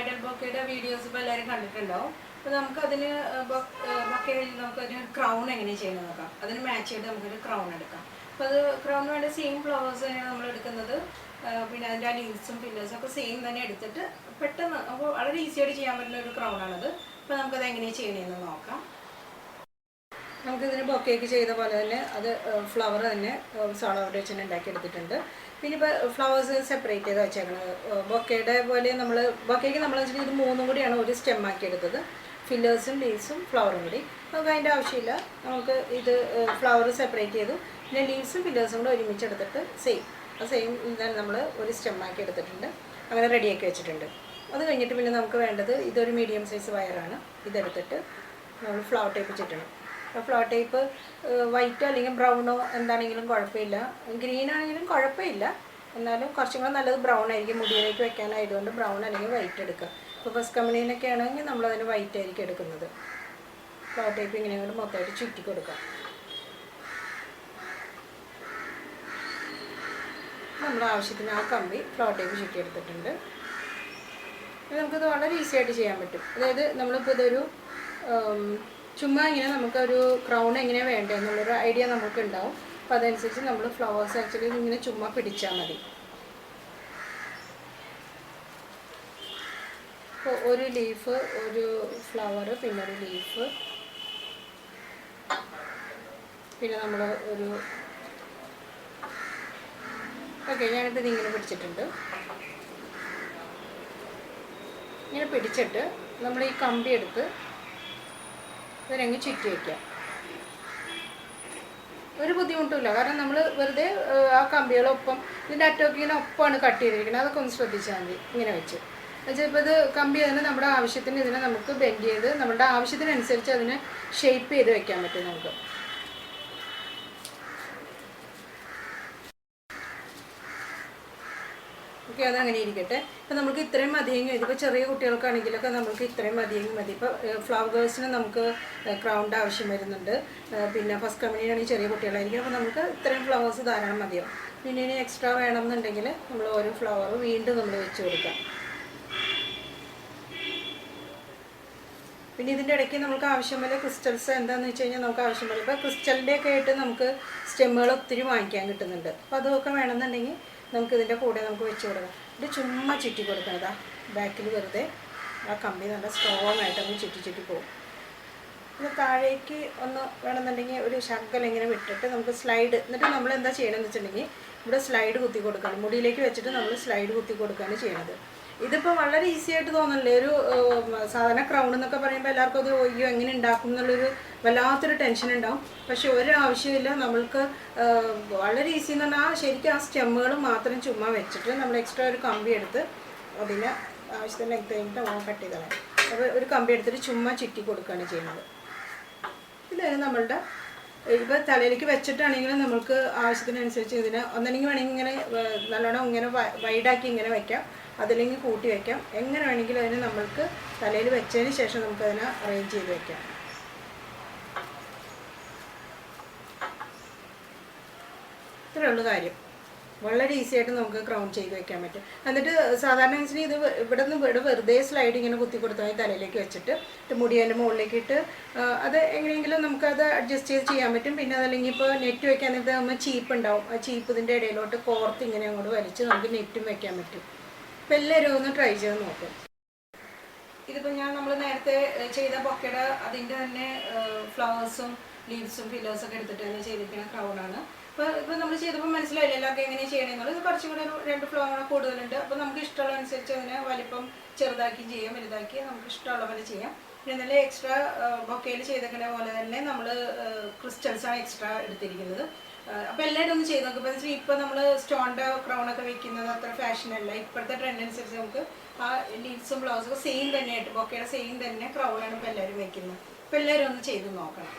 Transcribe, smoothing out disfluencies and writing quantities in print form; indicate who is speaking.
Speaker 1: Bridal ബൊക്കയുടെ videos ഇപ്പോൾ എല്ലാവരും കണ്ടിട്ടുണ്ടാവും. അപ്പോൾ നമുക്കതിന് ബൊക്കയിൽ നമുക്കൊരു ക്രൗൺ എങ്ങനെ ചെയ്യണമെന്ന് നോക്കാം. അതിന് മാച്ച് ചെയ്ത് നമുക്കൊരു ക്രൗൺ എടുക്കാം. അപ്പോൾ അത് ക്രൗൺ വേണ്ട സെയിം ഫ്ലവേഴ്സ് തന്നെയാണ് നമ്മൾ എടുക്കുന്നത്. പിന്നെ അതിൻ്റെ ആ ലീവ്സും പില്ലേഴ്സും ഒക്കെ സെയിം തന്നെ എടുത്തിട്ട് പെട്ടെന്ന് അപ്പോൾ വളരെ ഈസിയായിട്ട് ചെയ്യാൻ പറ്റുന്ന ഒരു ക്രൗണാണത്. അപ്പോൾ നമുക്കത് എങ്ങനെയാണ് ചെയ്യണമെന്ന് നോക്കാം. നമുക്കിതിന് ബൊക്കേക്ക് ചെയ്ത പോലെ തന്നെ അത് ഫ്ലവർ തന്നെ സോളോവിടെ വെച്ച് തന്നെ ഉണ്ടാക്കിയെടുത്തിട്ടുണ്ട്. പിന്നെ ഇപ്പോൾ ഫ്ലവേഴ്സ് സെപ്പറേറ്റ് ചെയ്ത് വെച്ചേക്കുന്നത് ബൊക്കയുടെ പോലെ ബൊക്കേക്ക് നമ്മൾ വെച്ചിട്ടുണ്ടെങ്കിൽ ഇത് മൂന്നും കൂടിയാണ് ഒരു സ്റ്റെം ആക്കി എടുത്തത്. ഫില്ലേഴ്സും ലീവ്സും ഫ്ലവറും കൂടി. നമുക്ക് അതിൻ്റെ ആവശ്യമില്ല. നമുക്ക് ഇത് ഫ്ലവർ സെപ്പറേറ്റ് ചെയ്തു. പിന്നെ ലീവ്സും ഫില്ലേഴ്സും കൂടെ ഒരുമിച്ചെടുത്തിട്ട് സെയിം ഇതാണ് നമ്മൾ ഒരു സ്റ്റെം ആക്കി എടുത്തിട്ടുണ്ട്. അങ്ങനെ റെഡിയാക്കി വെച്ചിട്ടുണ്ട്. അത് കഴിഞ്ഞിട്ട് പിന്നെ നമുക്ക് വേണ്ടത് ഇതൊരു മീഡിയം സൈസ് വയറാണ്. ഇതെടുത്തിട്ട് നമ്മൾ ഫ്ലവർ ടൈപ്പ് ചുറ്റണം. ഫ്ലവർ ടൈപ്പ് വൈറ്റോ അല്ലെങ്കിൽ ബ്രൗണോ എന്താണെങ്കിലും കുഴപ്പമില്ല. ഗ്രീൻ ആണെങ്കിലും കുഴപ്പമില്ല. എന്നാലും കുറച്ചും കൂടെ നല്ലത് ബ്രൗൺ ആയിരിക്കും. മുടിയിലേക്ക് വെക്കാനായതുകൊണ്ട് ബ്രൗൺ അല്ലെങ്കിൽ വൈറ്റ് എടുക്കുക. ഇപ്പോൾ ഫസ്റ്റ് കമ്പനിയിലൊക്കെ ആണെങ്കിൽ നമ്മളതിന് വൈറ്റ് ആയിരിക്കും എടുക്കുന്നത്. ഫ്ലവർ ടൈപ്പ് ഇങ്ങനെ കൊണ്ട് മൊത്തമായിട്ട് ചുറ്റി കൊടുക്കാം. നമ്മുടെ ആവശ്യത്തിന് ആ കമ്പി ഫ്ലവർ ടൈപ്പ് ചുറ്റിയെടുത്തിട്ടുണ്ട്. നമുക്കിത് വളരെ ഈസി ആയിട്ട് ചെയ്യാൻ പറ്റും. അതായത് നമ്മളിപ്പോൾ ഇതൊരു ചുമ്മാ ഇങ്ങനെ നമുക്കൊരു ക്രൗൺ എങ്ങനെയാണ് വേണ്ടതെന്നുള്ളൊരു ഐഡിയ നമുക്ക് ഉണ്ടാവും. അപ്പോൾ അതനുസരിച്ച് നമ്മൾ ഫ്ലവേഴ്സ് ആക്ച്വലി ഇങ്ങനെ ചുമ്മാ പിടിച്ചാൽ മതി. അപ്പോൾ ഒരു ലീഫ്, ഒരു ഫ്ലവർ, പിന്നെ ഒരു ലീഫ്, പിന്നെ നമ്മൾ ഒരു ഓക്കെ ഞാനിത് ഇങ്ങനെ പിടിച്ചിട്ടുണ്ട്. ഇങ്ങനെ പിടിച്ചിട്ട് നമ്മൾ ഈ കമ്പി എടുത്ത് ഇതിനങ്ങ് ചുറ്റി വയ്ക്കാം. ഒരു ബുദ്ധിമുട്ടില്ല. കാരണം നമ്മൾ വെറുതെ ആ കമ്പികളൊപ്പം ഇതിൻ്റെ അറ്റമൊക്കെ ഇങ്ങനെ ഒപ്പമാണ് കട്ട് ചെയ്തിരിക്കുന്നത്. അതൊക്കെ ഒന്ന് ശ്രദ്ധിച്ചാൽ മതി. ഇങ്ങനെ വെച്ച് ഇപ്പോൾ ഇത് കമ്പി തന്നെ നമ്മുടെ ആവശ്യത്തിന് ഇതിനെ നമുക്ക് ബെൻഡ് ചെയ്ത് നമ്മുടെ ആവശ്യത്തിനനുസരിച്ച് അതിനെ ഷേപ്പ് ചെയ്ത് വെക്കാൻ പറ്റും നമുക്ക്. ഓക്കെ, അതങ്ങനെ ഇരിക്കട്ടെ. ഇപ്പം നമുക്ക് ഇത്രയും മതിയെങ്കിൽ ഇതിപ്പോൾ ചെറിയ കുട്ടികൾക്കാണെങ്കിലൊക്കെ നമുക്ക് ഇത്രയും മതിയെങ്കിൽ മതി. ഇപ്പോൾ ഫ്ലവേഴ്സിന് നമുക്ക് ക്രൗണ്ട് ആവശ്യം വരുന്നുണ്ട്. പിന്നെ ഫസ്റ്റ് കമ്പനിയാണെങ്കിൽ ചെറിയ കുട്ടികളായിരിക്കും. അപ്പോൾ നമുക്ക് ഇത്രയും ഫ്ലവേഴ്സ് ധാരാളം മതിയാവും. പിന്നെ ഇനി എക്സ്ട്രാ വേണമെന്നുണ്ടെങ്കിൽ നമ്മൾ ഓരോ ഫ്ലവർ വീണ്ടും നമ്മൾ വെച്ച് കൊടുക്കാം. പിന്നെ ഇതിൻ്റെ ഇടയ്ക്ക് നമുക്ക് ആവശ്യം പോലെ ക്രിസ്റ്റൽസ് എന്താണെന്ന് വെച്ച് കഴിഞ്ഞാൽ നമുക്ക് ആവശ്യം പോലെ ഇപ്പോൾ ക്രിസ്റ്റലിൻ്റെയൊക്കെ ആയിട്ട് നമുക്ക് സ്റ്റെമ്മുകൾ ഒത്തിരി വാങ്ങിക്കാൻ കിട്ടുന്നുണ്ട്. അപ്പോൾ അതൊക്കെ വേണമെന്നുണ്ടെങ്കിൽ നമുക്ക് ഇതിൻ്റെ കൂടെ നമുക്ക് വെച്ച് കൊടുക്കാം. ഇത് ചുമ്മാ ചുറ്റി കൊടുക്കണതാ ബാക്കിൽ വെറുതെ ആ കമ്പി നല്ല സ്ട്രോങ് ആയിട്ട് ഒന്ന് ചുറ്റി പോകും. ഇത് താഴേക്ക് ഒന്ന് വേണമെന്നുണ്ടെങ്കിൽ ഒരു ശകലം ഇങ്ങനെ വിട്ടിട്ട് നമുക്ക് സ്ലൈഡ് എന്നിട്ട് നമ്മൾ എന്താ ചെയ്യണമെന്ന് വെച്ചിട്ടുണ്ടെങ്കിൽ ഇവിടെ സ്ലൈഡ് കുത്തി കൊടുക്കണം. മുടിയിലേക്ക് വെച്ചിട്ട് നമ്മൾ സ്ലൈഡ് കുത്തി കൊടുക്കുകയാണ് ചെയ്യണത്. ഇതിപ്പോൾ വളരെ ഈസി ആയിട്ട് തോന്നല്ലേ. ഒരു സാധാരണ ക്രൗൺ എന്നൊക്കെ പറയുമ്പോൾ എല്ലാവർക്കും അത് ഒയ്യോ എങ്ങനെ ഉണ്ടാക്കും എന്നുള്ളൊരു വല്ലാത്തൊരു ടെൻഷൻ ഉണ്ടാവും. പക്ഷെ ഒരാവശ്യമില്ല. നമ്മൾക്ക് വളരെ ഈസി എന്ന് പറഞ്ഞാൽ ശരിക്കും ആ സ്റ്റെമ്മുകൾ മാത്രം ചുമ്മാ വെച്ചിട്ട് നമ്മൾ എക്സ്ട്രാ ഒരു കമ്പി എടുത്ത് അതിന് ആവശ്യത്തിന് ലെങ്ത് കഴിഞ്ഞിട്ട് ഓൺ കട്ട് ചെയ്ത് കളയാം. അപ്പോൾ ഒരു കമ്പി എടുത്തിട്ട് ചുമ്മാ ചുറ്റി കൊടുക്കുകയാണ് ചെയ്യുന്നത്. ഇതാണ് നമ്മളുടെ ഇപ്പോൾ തലയിലേക്ക് വെച്ചിട്ടാണെങ്കിലും നമുക്ക് ആവശ്യത്തിനനുസരിച്ച് ഇതിന് ഒന്നെങ്കിൽ വേണമെങ്കിൽ ഇങ്ങനെ നല്ലോണം ഇങ്ങനെ വൈഡാക്കി ഇങ്ങനെ വയ്ക്കാം. അതില്ലെങ്കിൽ കൂട്ടി വയ്ക്കാം. എങ്ങനെ വേണമെങ്കിലും അതിന് നമ്മൾക്ക് തലയിൽ വെച്ചതിന് ശേഷം നമുക്കതിനെ അറേഞ്ച് ചെയ്ത് വയ്ക്കാം. ഇത്രയുള്ള കാര്യം. വളരെ ഈസി ആയിട്ട് നമുക്ക് ക്രൗൺ ചെയ്ത് വെക്കാൻ പറ്റും. എന്നിട്ട് സാധാരണ വെച്ചാൽ ഇത് ഇവിടെ വെറുതെ സ്ലൈഡ് ഇങ്ങനെ കുത്തി കൊടുത്താൽ തലയിലേക്ക് വെച്ചിട്ട് മുടിയതിൻ്റെ മുകളിലേക്ക് ഇട്ട് അത് എങ്ങനെയെങ്കിലും നമുക്കത് അഡ്ജസ്റ്റ് ചെയ്ത് ചെയ്യാൻ പറ്റും. പിന്നെ അതല്ലെങ്കിൽ ഇപ്പോൾ നെറ്റ് വെക്കാൻ നേരത്തെ നമ്മൾ ചീപ്പ് ഉണ്ടാവും. ആ ചീപ്പ് ഇതിൻ്റെ ഇടയിലോട്ട് കോർത്ത് ഇങ്ങനെ അങ്ങോട്ട് വലിച്ച് നമുക്ക് നെറ്റും വെക്കാൻ പറ്റും. അപ്പോൾ എല്ലാവരും ഒന്ന് ട്രൈ ചെയ്ത് നോക്കും. ഇതിപ്പോൾ നമ്മൾ നേരത്തെ ചെയ്ത ബൊക്കയുടെ അതിൻ്റെ തന്നെ ഫ്ലവേഴ്സും ലീവ്സും ഫില്ലേഴ്സൊക്കെ എടുത്തിട്ട് തന്നെ ചെയ്തിരിക്കുന്ന ക്രൗണാണ്. ഇപ്പോൾ നമ്മൾ ചെയ്തപ്പോൾ മനസ്സിലായില്ല എല്ലാവർക്കും എങ്ങനെ ചെയ്യണമെന്നുള്ളത്. ഇത് കുറച്ചും കൂടെ ഒരു 2 ഫ്ലവർ കൂടുതലുണ്ട്. അപ്പോൾ നമുക്ക് ഇഷ്ടമുള്ള അനുസരിച്ച് അതിനെ വലിപ്പം ചെറുതാക്കി ചെയ്യാം, വലുതാക്കി നമുക്ക് ഇഷ്ടമുള്ള പോലെ ചെയ്യാം. പിന്നെ നല്ല എക്സ്ട്രാ ബൊക്കയിൽ ചെയ്തേക്കുന്ന പോലെ തന്നെ നമ്മൾ ക്രിസ്റ്റൽസാണ് എക്സ്ട്രാ എടുത്തിരിക്കുന്നത്. അപ്പോൾ എല്ലാവരും ഒന്ന് ചെയ്ത് നോക്കും. ഇപ്പോൾ ഇപ്പോൾ നമ്മൾ സ്റ്റോണിൻ്റെ ക്രൗണൊക്കെ വെക്കുന്നത് അത്ര ഫാഷനല്ല. ഇപ്പോഴത്തെ ട്രെൻഡ് അനുസരിച്ച് നമുക്ക് ആ ലീവ്സും ബ്ലൗസൊക്കെ സെയിം തന്നെയായിട്ട് ബൊക്കയുടെ സെയിം തന്നെ ക്രൗണാണ് ഇപ്പോൾ എല്ലാവരും വെക്കുന്നത്. അപ്പോൾ എല്ലാവരും ഒന്ന് ചെയ്ത് നോക്കണം.